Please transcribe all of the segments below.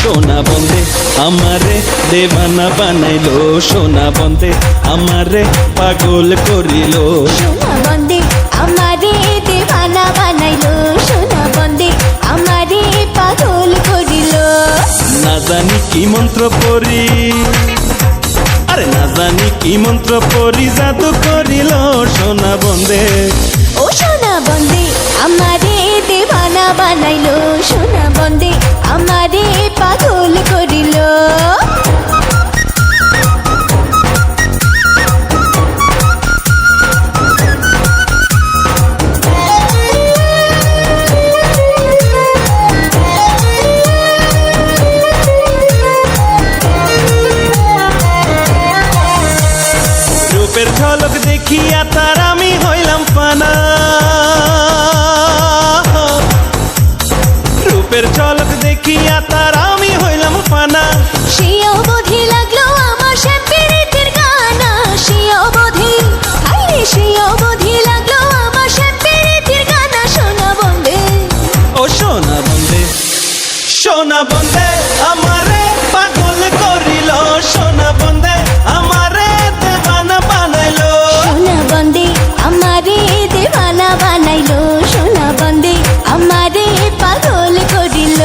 সোনা বন্দে আমারে দেবানা বানাইলো, সোনা বন্দে আমারে পাগল করিল। সোনা বন্দে আমারে দেওয়ানা বানাইলো, সোনা বন্দে আমারে পাগল করিল। না জানি কি মন্ত্র পড়ি, আরে না জানি কি মন্ত্র পড়ি জাদু করিল সোনা বন্দে। ও সোনা বন্দে আমারে দেওয়ানা বানাইলো, সোনা বন্দে আমারে পাগল করিল। রূপের ঝলক দেখিয়া তার আমি হইলাম ফানা, রূপের ঝলক দেখিয়া তার আমি হইলাম ফানা। সে অবধি লাগলো আমার সে পীড়িতের গানা, সে অবধি হাইরে সে অবধি লাগলো আমার সে পীড়িতের গানা। সোনা বন্দে ও সোনা বন্দে, সোনা বন্দে আমারে পাগল করিল, সোনা বন্দে আমারে দেবানা বানাইলো। সোনা বন্দে আমারে দেওয়ানা বানাইলো, সোনা বন্দে আমারে পাগল করিল।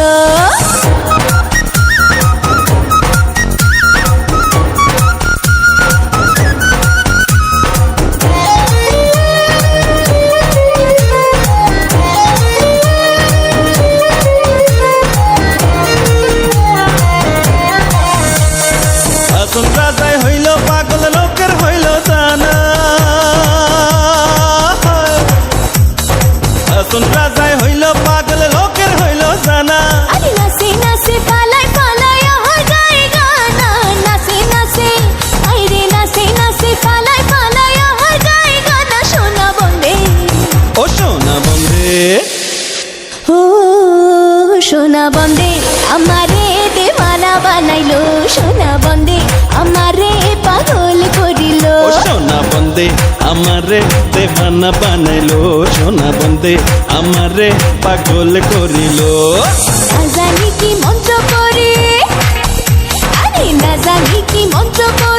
আসল রাজাই হইল পাগল লোকের হইল জানা, আসল রাজাই হইল পাগল লোকের হইল জানা। আরে নাচে নাচে পালাই পালাই আহা গায়ে গানা, নাচে নাচে আইরে নাচে নাচে পালাই পালাই আহা গায়ে গানা। সোনা বন্দে ও সোনা বন্দে, ও সোনা বন্দে আমারে দেওয়ানা বানাইলো, সোনা বন্দে আমারে পাগল করিল। ও সোনা বন্দে আমারে দেবানা বানাইলো, সোনা বন্দে আমারে পাগল করিল। না জানি কি মন্ত্র করে, আরে না জানি কি মন্ত্র করে